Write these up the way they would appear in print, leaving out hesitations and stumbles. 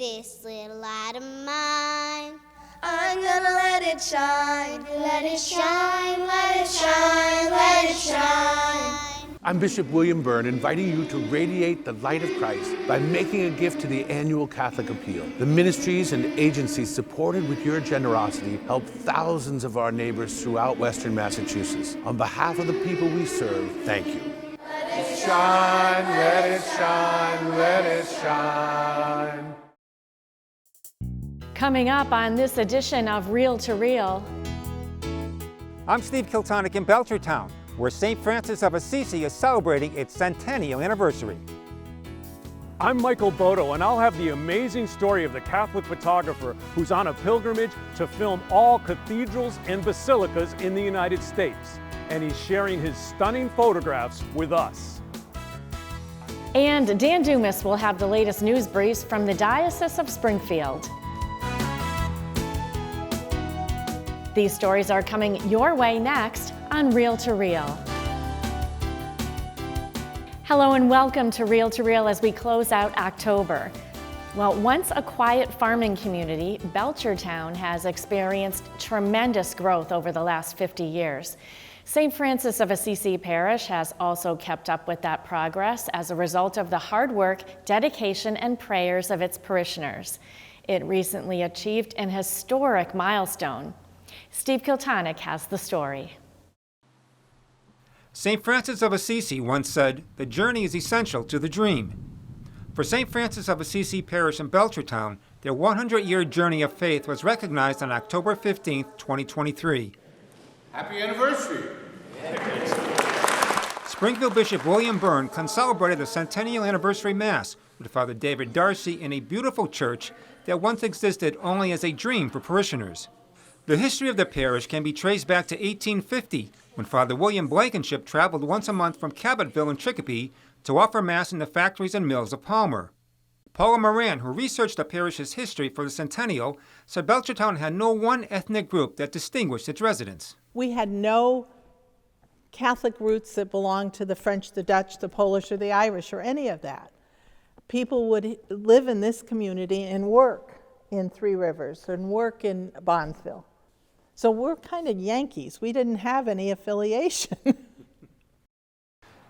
this little light of mine. I'm gonna let it shine, Let it shine, let it shine, let it shine. I'm Bishop William Byrne, inviting you to radiate the light of Christ by making a gift to the annual Catholic Appeal. The ministries and agencies supported with your generosity help thousands of our neighbors throughout Western Massachusetts. On behalf of the people we serve, thank you. let it Shine, let it shine, let it shine. Coming up on this edition of Reel to Reel. I'm Steve Kiltonick in Belchertown, where St. Francis of Assisi is celebrating its centennial anniversary. I'm Michael Bodo, and I'll have the amazing story of the Catholic photographer who's on a pilgrimage to film all cathedrals and basilicas in the United States. And he's sharing his stunning photographs with us. And Dan Dumas will have the latest news briefs from the Diocese of Springfield. These stories are coming your way next on Reel to Reel. Hello and welcome to Reel as we close out October. Well, once a quiet farming community, Belchertown has experienced tremendous growth over the last 50 years. St. Francis of Assisi Parish has also kept up with that progress as a result of the hard work, dedication, and prayers of its parishioners. It recently achieved an historic milestone. Steve Kiltonick has the story. St. Francis of Assisi once said, "The journey is essential to the dream." For St. Francis of Assisi Parish in Belchertown, their 100-year journey of faith was recognized on October 15, 2023. Happy anniversary. Springfield Bishop William Byrne celebrated the centennial anniversary Mass with Father David Darcy in a beautiful church that once existed only as a dream for parishioners. The history of the parish can be traced back to 1850, when Father William Blankenship traveled once a month from Cabottville in Chicopee to offer Mass in the factories and mills of Palmer. Paula Moran, who researched the parish's history for the centennial, said Belchertown had no one ethnic group that distinguished its residents. We had no Catholic roots that belonged to the French, the Dutch, the Polish, or the Irish, or any of that. People would live in this community and work in Three Rivers and work in Bondsville. So we're kind of Yankees. We didn't have any affiliation.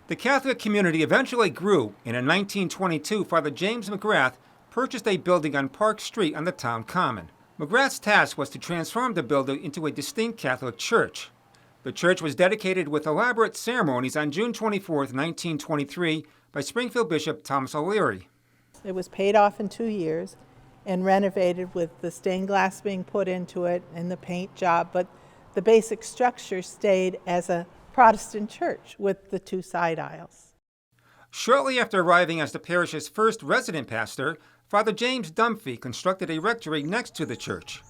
The Catholic community eventually grew, and in 1922, Father James McGrath purchased a building on Park Street on the town common. McGrath's task was to transform the building into a distinct Catholic church. The church was dedicated with elaborate ceremonies on June 24, 1923, by Springfield Bishop Thomas O'Leary. It was paid off in 2 years and renovated with the stained glass being put into it and the paint job, but the basic structure stayed as a Protestant church with the two side aisles. Shortly after arriving as the parish's first resident pastor, Father James Dunphy constructed a rectory next to the church.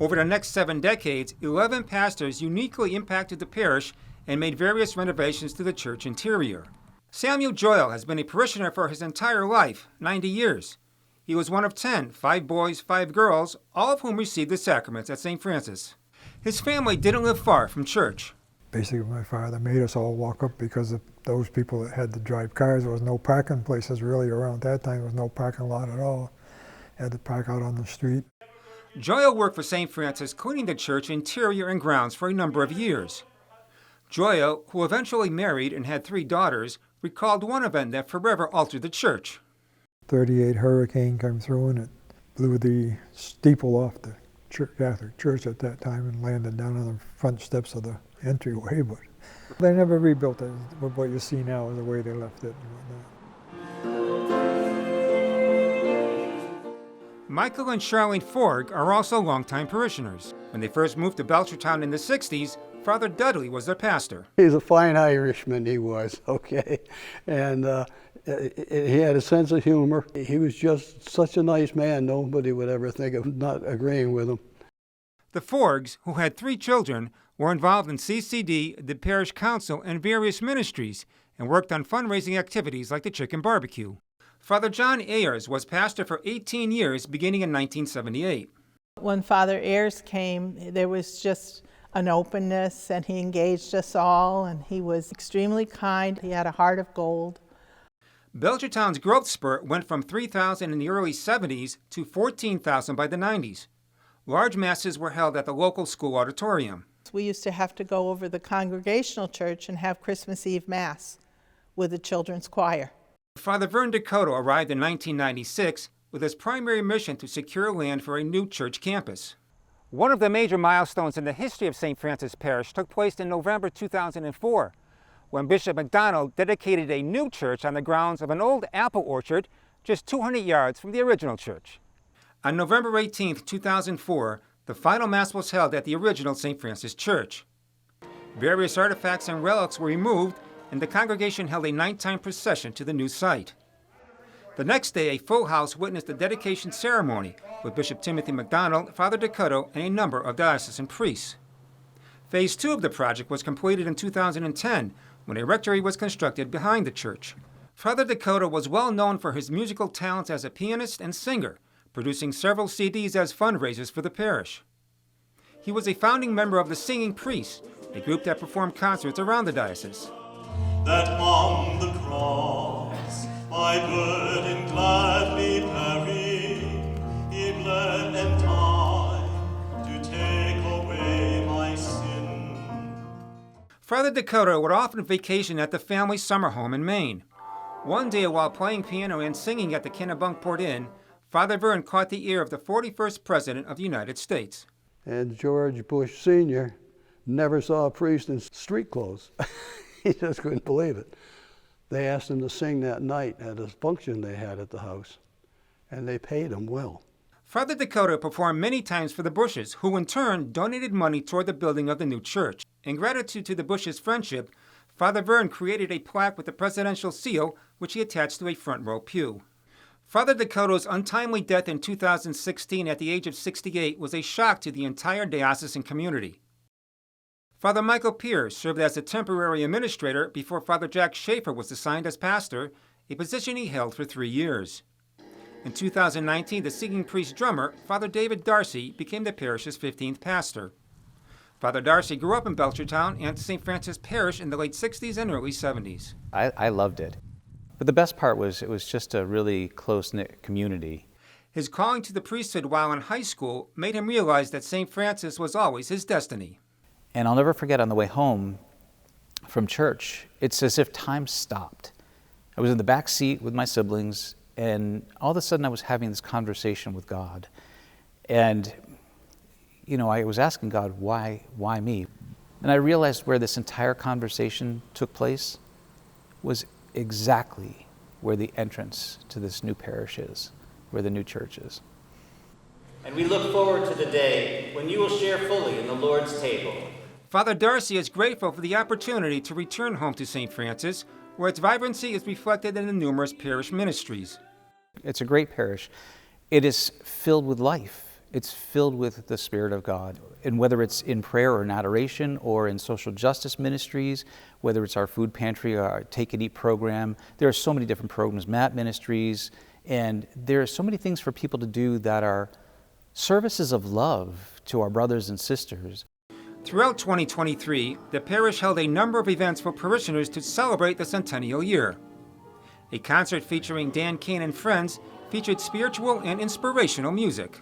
Over the next 7 decades, 11 pastors uniquely impacted the parish and made various renovations to the church interior. Samuel Joyle has been a parishioner for his entire life, 90 years. He was one of 10, 5 boys, 5 girls, all of whom received the sacraments at St. Francis. His family didn't live far from church. Basically, my father made us all walk up because of those people that had to drive cars. There was no parking places really around that time. There was no parking lot at all. Had to park out on the street. Joyle worked for St. Francis cleaning the church interior and grounds for a number of years. Joyle, who eventually married and had 3 daughters, recalled one event that forever altered the church. 38 hurricane came through and it blew the steeple off the Catholic church at that time and landed down on the front steps of the entryway. But they never rebuilt it. What you see now is the way they left it and whatnot. Michael and Charlene Forg are also longtime parishioners. When they first moved to Belchertown in the 60s, Father Dudley was their pastor. He's a fine Irishman, he was, okay? And he had a sense of humor. He was just such a nice man, nobody would ever think of not agreeing with him. The Forgs, who had 3 children, were involved in CCD, the parish council, and various ministries, and worked on fundraising activities like the chicken barbecue. Father John Ayers was pastor for 18 years, beginning in 1978. When Father Ayers came, there was just an openness, and he engaged us all, and he was extremely kind. He had a heart of gold. Belchertown's growth spurt went from 3,000 in the early 70s to 14,000 by the 90s. Large masses were held at the local school auditorium. We used to have to go over the Congregational Church and have Christmas Eve Mass with the children's choir. Father Vern Dakota arrived in 1996 with his primary mission to secure land for a new church campus. One of the major milestones in the history of St. Francis Parish took place in November 2004, when Bishop McDonald dedicated a new church on the grounds of an old apple orchard just 200 yards from the original church. On November 18, 2004, the final Mass was held at the original St. Francis Church. Various artifacts and relics were removed, and the congregation held a nighttime procession to the new site. The next day, a full house witnessed the dedication ceremony with Bishop Timothy McDonald, Father Dakota, and a number of diocesan priests. Phase 2 of the project was completed in 2010, when a rectory was constructed behind the church. Father Dakota was well known for his musical talents as a pianist and singer, producing several CDs as fundraisers for the parish. He was a founding member of the Singing Priests, a group that performed concerts around the diocese. That on the cross my burden gladly carried, he bled and died to take away my sin. Father Dakota would often vacation at the family summer home in Maine. One day while playing piano and singing at the Kennebunkport Inn, Father Vern caught the ear of the 41st President of the United States. And George Bush Sr. never saw a priest in street clothes. He just couldn't believe it. They asked him to sing that night at a function they had at the house, and they paid him well. Father Dakota performed many times for the Bushes, who in turn donated money toward the building of the new church. In gratitude to the Bushes' friendship, Father Vern created a plaque with the presidential seal, which he attached to a front row pew. Father Dakota's untimely death in 2016 at the age of 68 was a shock to the entire diocesan community. Father Michael Pierce served as a temporary administrator before Father Jack Schaefer was assigned as pastor, a position he held for 3 years. In 2019, the Singing Priest drummer, Father David Darcy, became the parish's 15th pastor. Father Darcy grew up in Belchertown and St. Francis Parish in the late 60s and early 70s. I loved it. But the best part was it was just a really close-knit community. His calling to the priesthood while in high school made him realize that St. Francis was always his destiny. And I'll never forget on the way home from church, it's as if time stopped. I was in the back seat with my siblings, and all of a sudden I was having this conversation with God. And, you know, I was asking God, why me? And I realized where this entire conversation took place was exactly where the entrance to this new parish is, where the new church is. And we look forward to the day when you will share fully in the Lord's table. Father Darcy is grateful for the opportunity to return home to St. Francis, where its vibrancy is reflected in the numerous parish ministries. It's a great parish. It is filled with life. It's filled with the Spirit of God. And whether it's in prayer or in adoration or in social justice ministries, whether it's our food pantry or our Take and Eat program, there are so many different programs, MAT ministries, and there are so many things for people to do that are services of love to our brothers and sisters. Throughout 2023, the parish held a number of events for parishioners to celebrate the centennial year. A concert featuring Dan Kane and friends featured spiritual and inspirational music.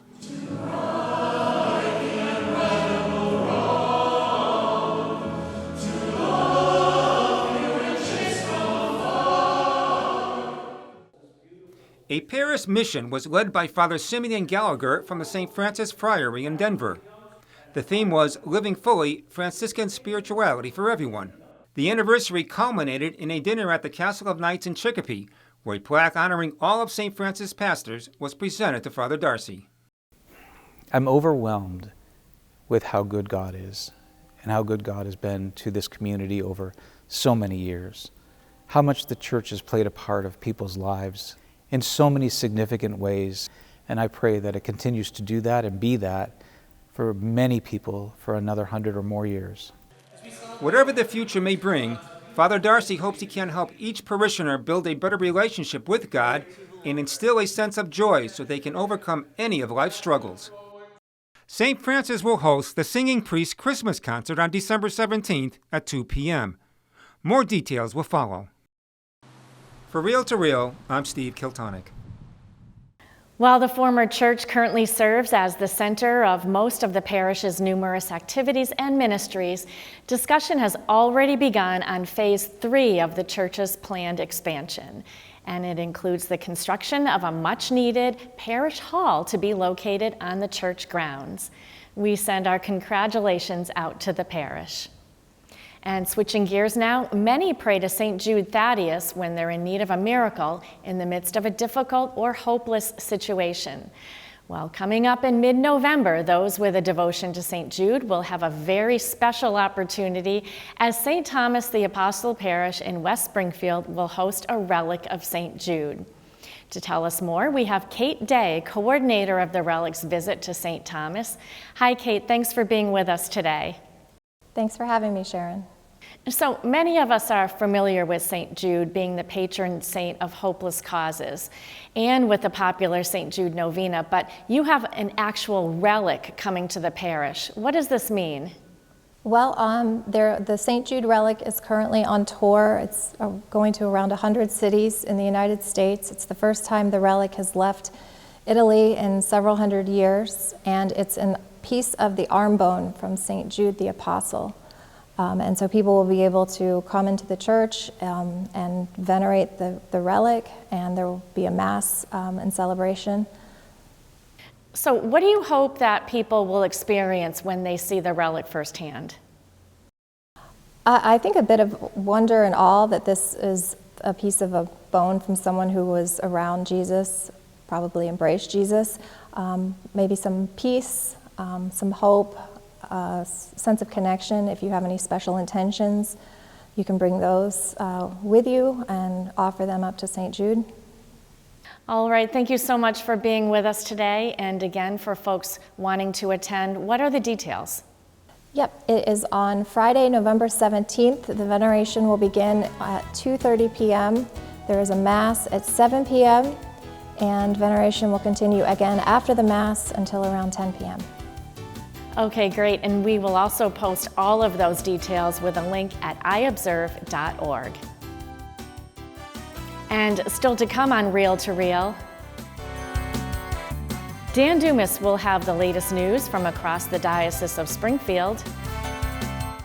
A parish mission was led by Father Simeon Gallagher from the St. Francis Friary in Denver. The theme was Living Fully, Franciscan Spirituality for Everyone. The anniversary culminated in a dinner at the Castle of Knights in Chicopee, where a plaque honoring all of St. Francis' pastors was presented to Father Darcy. I'm overwhelmed with how good God is and how good God has been to this community over so many years. How much the church has played a part of people's lives in so many significant ways. And I pray that it continues to do that and be that for many people for another 100 or more years. Whatever the future may bring, Father Darcy hopes he can help each parishioner build a better relationship with God and instill a sense of joy so they can overcome any of life's struggles. St. Francis will host the Singing Priest Christmas concert on December 17th at 2 p.m. More details will follow. For Reel to Reel, I'm Steve Kiltonick. While the former church currently serves as the center of most of the parish's numerous activities and ministries, discussion has already begun on phase 3 of the church's planned expansion. And it includes the construction of a much-needed parish hall to be located on the church grounds. We send our congratulations out to the parish. And switching gears now, many pray to St. Jude Thaddeus when they're in need of a miracle in the midst of a difficult or hopeless situation. Well, coming up in mid-November, those with a devotion to St. Jude will have a very special opportunity as St. Thomas the Apostle Parish in West Springfield will host a relic of St. Jude. To tell us more, we have Kate Day, coordinator of the Relics Visit to St. Thomas. Hi, Kate. Thanks for being with us today. Thanks for having me, Sharon. So many of us are familiar with St. Jude being the patron saint of hopeless causes and with the popular St. Jude Novena, but you have an actual relic coming to the parish. What does this mean? Well, the St. Jude relic is currently on tour. It's going to around 100 cities in the United States. It's the first time the relic has left Italy in several hundred years, and it's a piece of the arm bone from St. Jude the Apostle. And so people will be able to come into the church and venerate the relic, and there will be a mass and celebration. So what do you hope that people will experience when they see the relic firsthand? I think a bit of wonder and awe that this is a piece of a bone from someone who was around Jesus, probably embraced Jesus. Maybe some peace, some hope, sense of connection. If you have any special intentions, you can bring those with you and offer them up to St. Jude. All right, thank you so much for being with us today. And again, for folks wanting to attend, what are the details? Yep, it is on Friday, November 17th. The veneration will begin at 2:30 p.m. There is a Mass at 7 p.m. and veneration will continue again after the Mass until around 10 p.m. Okay, great. And we will also post all of those details with a link at iobserve.org. And still to come on Reel to Reel, Dan Dumas will have the latest news from across the Diocese of Springfield.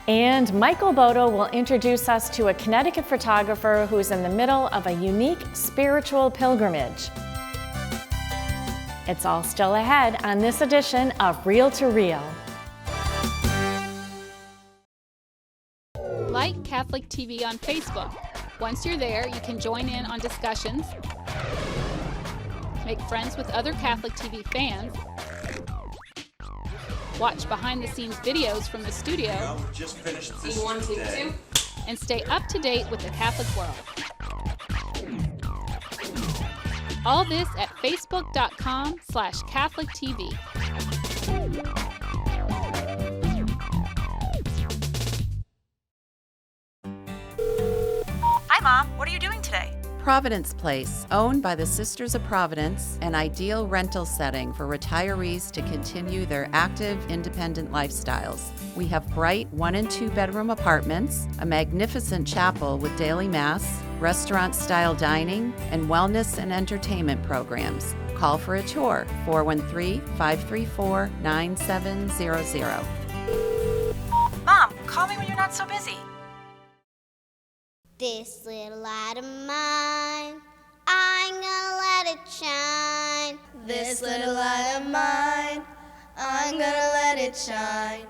And Michael Bodo will introduce us to a Connecticut photographer who's in the middle of a unique spiritual pilgrimage. It's all still ahead on this edition of Reel to Reel. Like Catholic TV on Facebook. Once you're there, you can join in on discussions, make friends with other Catholic TV fans, watch behind-the-scenes videos from the studio, Just finished this today. and stay up to date with the Catholic world. All this at facebook.com/CatholicTV. Hi, Mom. What are you doing today? Providence Place, owned by the Sisters of Providence, an ideal rental setting for retirees to continue their active, independent lifestyles. We have bright 1- and 2-bedroom apartments, a magnificent chapel with daily mass, restaurant-style dining, and wellness and entertainment programs. Call for a tour, 413-534-9700. Mom, call me when you're not so busy. This little light of mine, I'm gonna let it shine. This little light of mine, I'm gonna let it shine.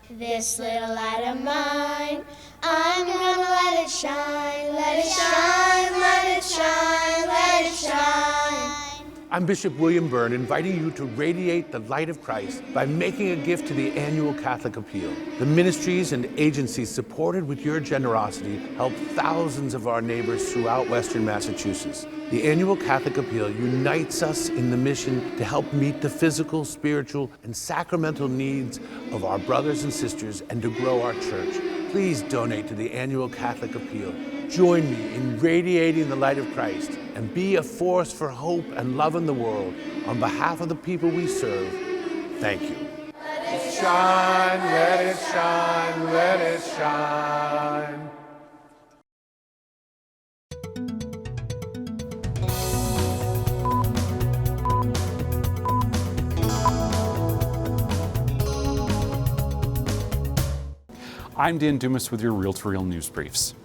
This little light of mine, I'm gonna let it shine. Let it shine, let it shine, let it shine. I'm Bishop William Byrne, inviting you to radiate the light of Christ by making a gift to the annual Catholic Appeal. The ministries and agencies supported with your generosity help thousands of our neighbors throughout Western Massachusetts. The annual Catholic Appeal unites us in the mission to help meet the physical, spiritual, and sacramental needs of our brothers and sisters and to grow our church. Please donate to the annual Catholic Appeal. Join me in radiating the light of Christ and be a force for hope and love in the world. On behalf of the people we serve, thank you. Let it shine, let it shine, let it shine. I'm Dan Dumas with your Reel to Reel news briefs.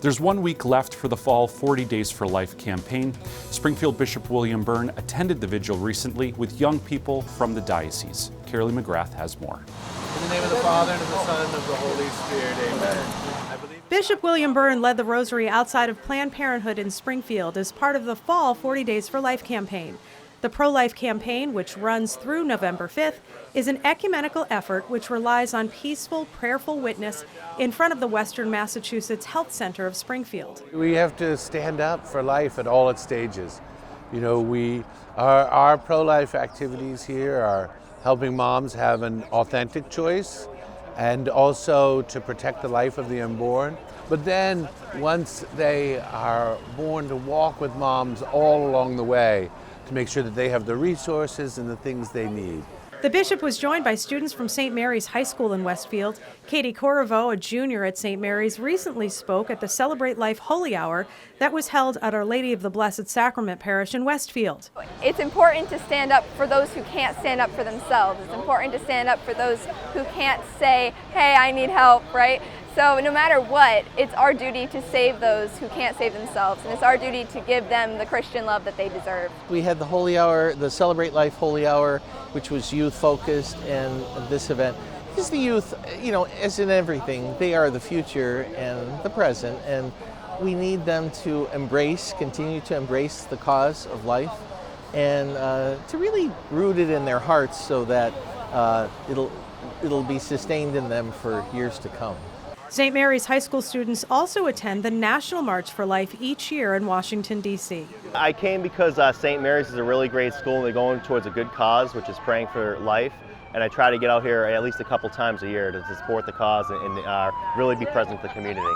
There's 1 week left for the fall 40 Days for Life campaign. Springfield Bishop William Byrne attended the vigil recently with young people from the diocese. Carolee McGrath has more. In the name of the Father, and of the Son, and of the Holy Spirit, amen. Bishop William Byrne led the rosary outside of Planned Parenthood in Springfield as part of the fall 40 Days for Life campaign. The pro-life campaign, which runs through November 5th, is an ecumenical effort which relies on peaceful, prayerful witness in front of the Western Massachusetts Health Center of Springfield. We have to stand up for life at all its stages. You know, our pro-life activities here are helping moms have an authentic choice and also to protect the life of the unborn. But then once they are born, to walk with moms all along the way to make sure that they have the resources and the things they need. The bishop was joined by students from St. Mary's High School in Westfield. Katie Corriveau, a junior at St. Mary's, recently spoke at the Celebrate Life Holy Hour that was held at Our Lady of the Blessed Sacrament Parish in Westfield. It's important to stand up for those who can't stand up for themselves. It's important to stand up for those who can't say, hey, I need help, right? So no matter what, it's our duty to save those who can't save themselves, and it's our duty to give them the Christian love that they deserve. We had the Holy Hour, the Celebrate Life Holy Hour, which was youth-focused, and this event, because the youth, you know, as in everything, they are the future and the present, and we need them to continue to embrace the cause of life, and to really root it in their hearts so that it'll be sustained in them for years to come. St. Mary's High School students also attend the National March for Life each year in Washington, D.C. I came because St. Mary's is a really great school and they're going towards a good cause, which is praying for life. And I try to get out here at least a couple times a year to support the cause and really be present in the community.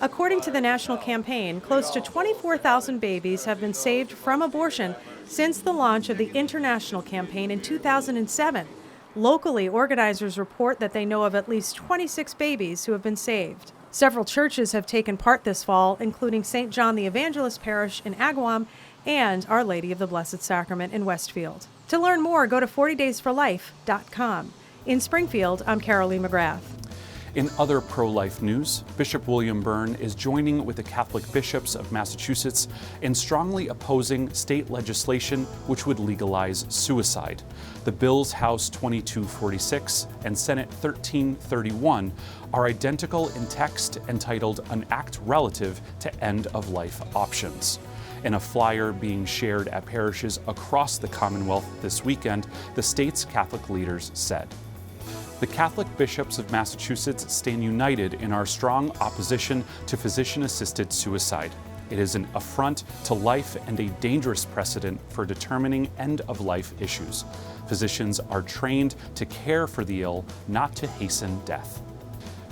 According to the national campaign, close to 24,000 babies have been saved from abortion since the launch of the international campaign in 2007. Locally, organizers report that they know of at least 26 babies who have been saved. Several churches have taken part this fall, including St. John the Evangelist Parish in Agawam and Our Lady of the Blessed Sacrament in Westfield. To learn more, go to 40daysforlife.com. In Springfield, I'm Carolee McGrath. In other pro-life news, Bishop William Byrne is joining with the Catholic bishops of Massachusetts in strongly opposing state legislation which would legalize suicide. The bills House 2246 and Senate 1331 are identical in text and titled An Act Relative to End-of-Life Options. In a flyer being shared at parishes across the Commonwealth this weekend, the state's Catholic leaders said, "The Catholic bishops of Massachusetts stand united in our strong opposition to physician-assisted suicide. It is an affront to life and a dangerous precedent for determining end-of-life issues. Physicians are trained to care for the ill, not to hasten death."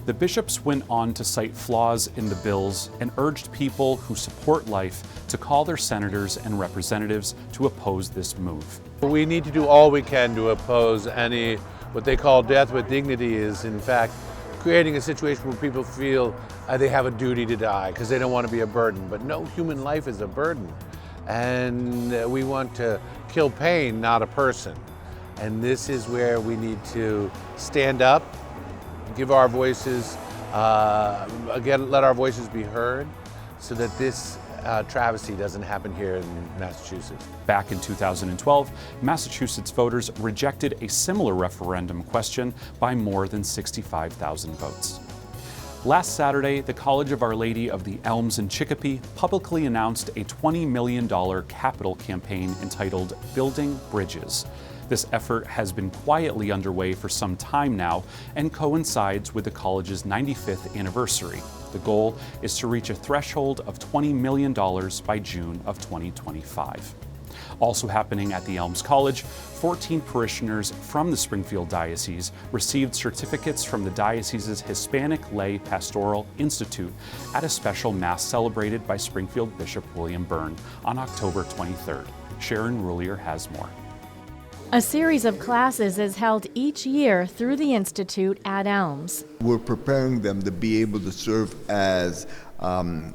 The bishops went on to cite flaws in the bills and urged people who support life to call their senators and representatives to oppose this move. We need to do all we can to oppose any what they call death with dignity is, in fact, creating a situation where people feel they have a duty to die because they don't want to be a burden. But no human life is a burden. And we want to kill pain, not a person. And this is where we need to stand up, give our voices, again, let our voices be heard so that this travesty doesn't happen here in Massachusetts. Back in 2012, Massachusetts voters rejected a similar referendum question by more than 65,000 votes. Last Saturday, the College of Our Lady of the Elms in Chicopee publicly announced a $20 million capital campaign entitled Building Bridges. This effort has been quietly underway for some time now and coincides with the college's 95th anniversary. The goal is to reach a threshold of $20 million by June of 2025. Also happening at the Elms College, 14 parishioners from the Springfield Diocese received certificates from the diocese's Hispanic Lay Pastoral Institute at a special Mass celebrated by Springfield Bishop William Byrne on October 23rd. Sharon Roulier has more. A series of classes is held each year through the Institute at Elms. We're preparing them to be able to serve as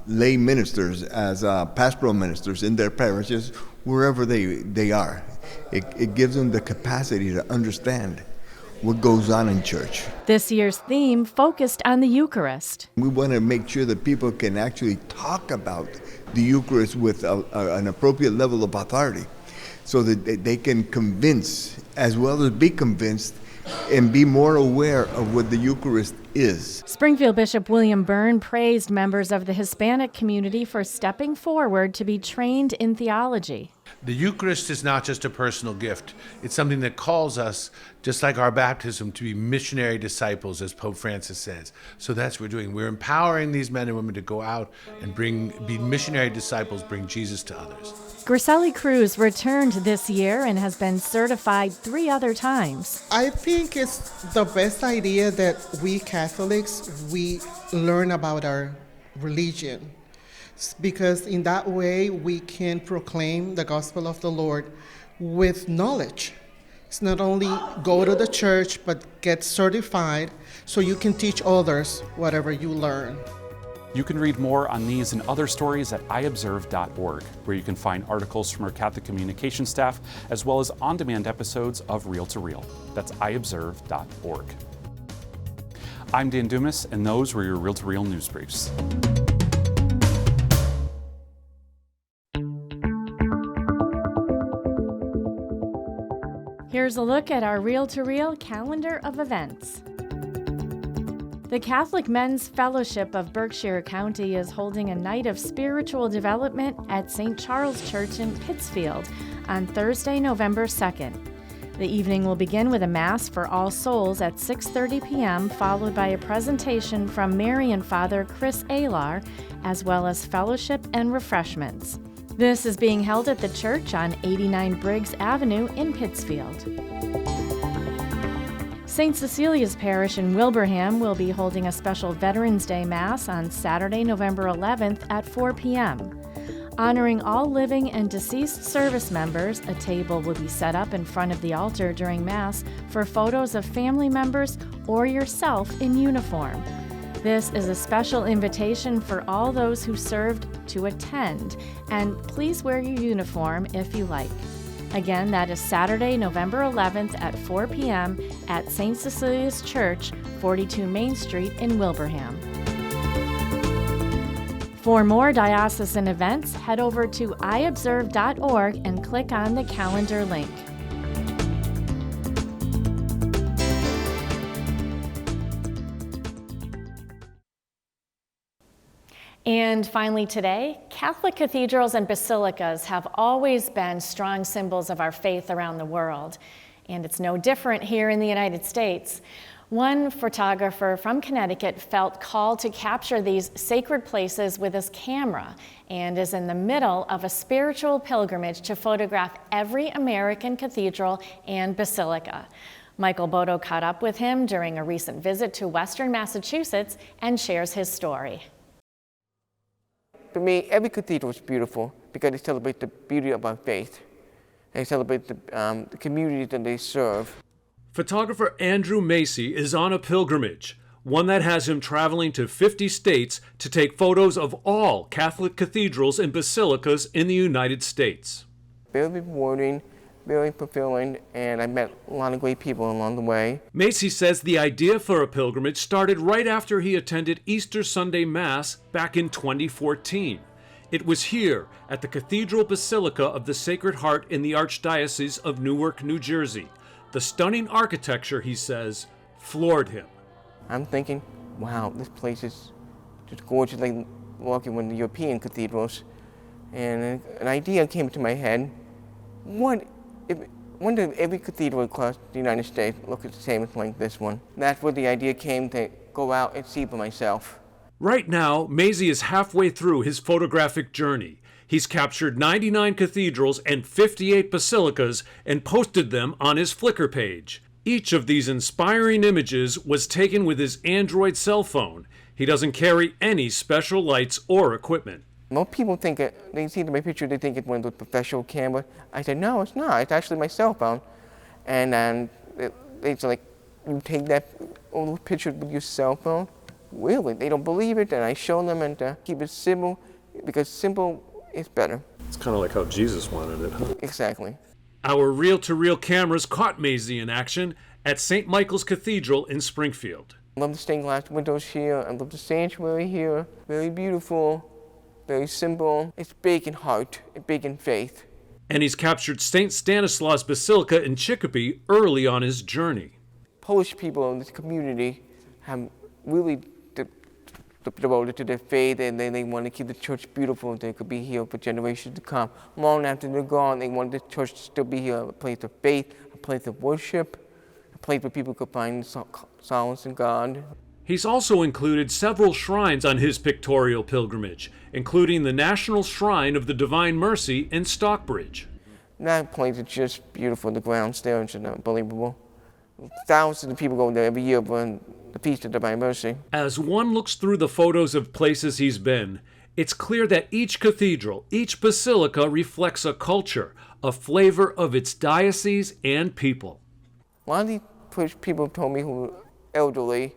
lay ministers, as pastoral ministers in their parishes, wherever they are. It gives them the capacity to understand what goes on in church. This year's theme focused on the Eucharist. We want to make sure that people can actually talk about the Eucharist with an appropriate level of authority so that they can convince as well as be convinced and be more aware of what the Eucharist is. Springfield Bishop William Byrne praised members of the Hispanic community for stepping forward to be trained in theology. The Eucharist is not just a personal gift. It's something that calls us, just like our baptism, to be missionary disciples, as Pope Francis says. So that's what we're doing. We're empowering these men and women to go out and be missionary disciples, bring Jesus to others. Griselli Cruz returned this year and has been certified 3 other times. I think it's the best idea that we Catholics, we learn about our religion, because in that way we can proclaim the gospel of the Lord with knowledge. It's not only go to the church, but get certified so you can teach others whatever you learn. You can read more on these and other stories at iobserve.org, where you can find articles from our Catholic communication staff, as well as on-demand episodes of Real to Real. That's iobserve.org. I'm Dan Dumas, and those were your Real to Real news briefs. Here's a look at our Real to Real calendar of events. The Catholic Men's Fellowship of Berkshire County is holding a night of spiritual development at St. Charles Church in Pittsfield on Thursday, November 2nd. The evening will begin with a Mass for All Souls at 6:30 p.m., followed by a presentation from Marian Father Chris Alar, as well as fellowship and refreshments. This is being held at the church on 89 Briggs Avenue in Pittsfield. St. Cecilia's Parish in Wilbraham will be holding a special Veterans Day Mass on Saturday, November 11th at 4 p.m. Honoring all living and deceased service members, a table will be set up in front of the altar during Mass for photos of family members or yourself in uniform. This is a special invitation for all those who served to attend, and please wear your uniform if you like. Again, that is Saturday, November 11th at 4 p.m. at St. Cecilia's Church, 42 Main Street in Wilbraham. For more diocesan events, head over to iobserve.org and click on the calendar link. And finally today, Catholic cathedrals and basilicas have always been strong symbols of our faith around the world, and it's no different here in the United States. One photographer from Connecticut felt called to capture these sacred places with his camera and is in the middle of a spiritual pilgrimage to photograph every American cathedral and basilica. Michael Bodo caught up with him during a recent visit to Western Massachusetts and shares his story. For me, every cathedral is beautiful because they celebrate the beauty of our faith. They celebrate the community that they serve. Photographer Andrew Macy is on a pilgrimage, one that has him traveling to 50 states to take photos of all Catholic cathedrals and basilicas in the United States. Very rewarding, very fulfilling, and I met a lot of great people along the way. Macy says the idea for a pilgrimage started right after he attended Easter Sunday Mass back in 2014. It was here at the Cathedral Basilica of the Sacred Heart in the Archdiocese of Newark, New Jersey. The stunning architecture, he says, floored him. I'm thinking, wow, this place is just gorgeous, like walking with the European cathedrals. And an idea came to my head. Wonder if every cathedral across the United States looked the same like this one. That's where the idea came to go out and see for myself. Right now, Macy is halfway through his photographic journey. He's captured 99 cathedrals and 58 basilicas and posted them on his Flickr page. Each of these inspiring images was taken with his Android cell phone. He doesn't carry any special lights or equipment. Most people think they see my picture, they think it's one of those professional cameras. I said, no, it's not. It's actually my cell phone. And it's like, you take that old picture with your cell phone? Really? They don't believe it, and I show them and keep it simple, because simple is better. It's kind of like how Jesus wanted it, huh? Exactly. Our reel-to-reel cameras caught Macy in action at St. Michael's Cathedral in Springfield. I love the stained glass windows here. I love the sanctuary here. Very beautiful, very simple. It's big in heart, big in faith. And he's captured St. Stanislaus Basilica in Chicopee early on his journey. Polish people in this community have really devoted to their faith, and they want to keep the church beautiful. They could be here for generations to come. Long after they're gone, they want the church to still be here, a place of faith, a place of worship, a place where people could find solace in God. He's also included several shrines on his pictorial pilgrimage, including the National Shrine of the Divine Mercy in Stockbridge. That place is just beautiful. The grounds there is unbelievable. Thousands of people go there every year for the Feast of Divine Mercy. As one looks through the photos of places he's been, it's clear that each cathedral, each basilica reflects a culture, a flavor of its diocese and people. A lot of these people told me who are elderly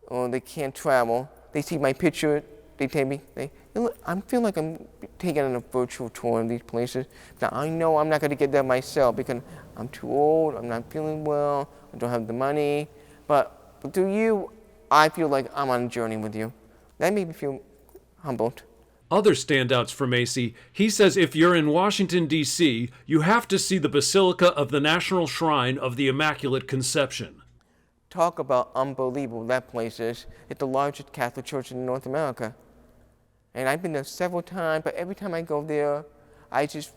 or they can't travel, they see my picture, they tell me, I feel like I'm taking on a virtual tour of these places. Now I know I'm not going to get there myself because I'm too old, I'm not feeling well, I don't have the money, but through you, I feel like I'm on a journey with you. That made me feel humbled. Other standouts for Macy, he says if you're in Washington, D.C., you have to see the Basilica of the National Shrine of the Immaculate Conception. Talk about unbelievable that place is. It's the largest Catholic church in North America. And I've been there several times, but every time I go there, I just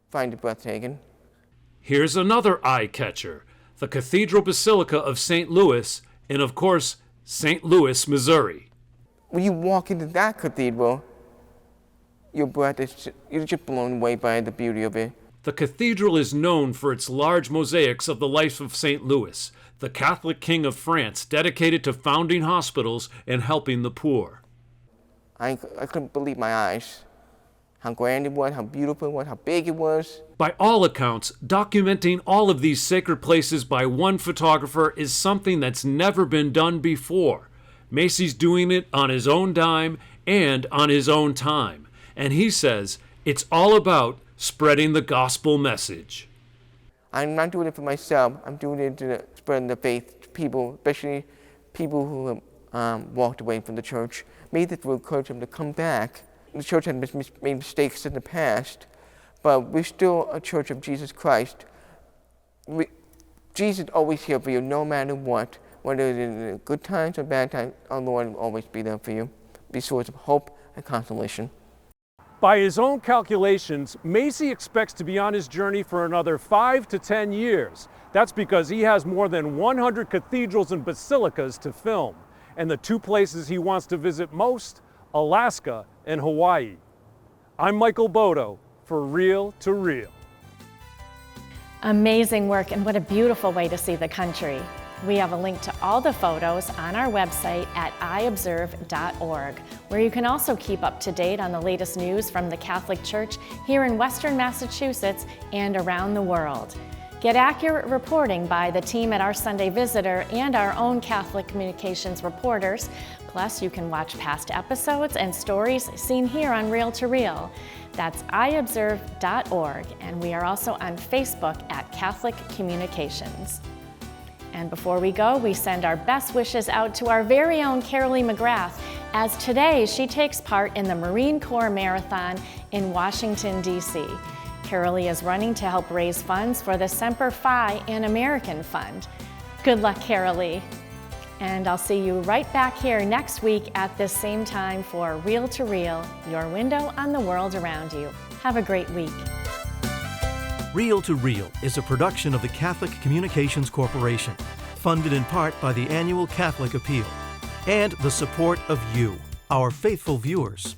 find it breathtaking. Here's another eye-catcher, the Cathedral Basilica of St. Louis, and of course, St. Louis, Missouri. When you walk into that cathedral, you're just blown away by the beauty of it. The cathedral is known for its large mosaics of the life of St. Louis, the Catholic King of France, dedicated to founding hospitals and helping the poor. I couldn't believe my eyes. How grand it was, how beautiful it was, how big it was. By all accounts, documenting all of these sacred places by one photographer is something that's never been done before. Macy's doing it on his own dime and on his own time. And he says it's all about spreading the gospel message. I'm not doing it for myself. I'm doing it to spread the faith to people, especially people who have walked away from the church. Maybe this will encourage them to come back. The church has made mistakes in the past, but we're still a church of Jesus Christ. Jesus is always here for you, no matter what. Whether it's in good times or bad times, our Lord will always be there for you. Be a source of hope and consolation. By his own calculations, Macy expects to be on his journey for another 5 to 10 years. That's because he has more than 100 cathedrals and basilicas to film. And the two places he wants to visit most, Alaska and Hawaii. I'm Michael Bodo for Real to Real. Amazing work, and what a beautiful way to see the country. We have a link to all the photos on our website at iobserve.org, where you can also keep up to date on the latest news from the Catholic Church here in Western Massachusetts and around the world. Get accurate reporting by the team at Our Sunday Visitor and our own Catholic Communications reporters. Plus, you can watch past episodes and stories seen here on Real to Real. That's iobserve.org, and we are also on Facebook at Catholic Communications. And before we go, we send our best wishes out to our very own Carolee McGrath, as today she takes part in the Marine Corps Marathon in Washington, D.C. Carolee is running to help raise funds for the Semper Fi and American Fund. Good luck, Carolee. And I'll see you right back here next week at this same time for Real to Real, your window on the world around you. Have a great week. Real to Real is a production of the Catholic Communications Corporation, funded in part by the annual Catholic Appeal, and the support of you, our faithful viewers.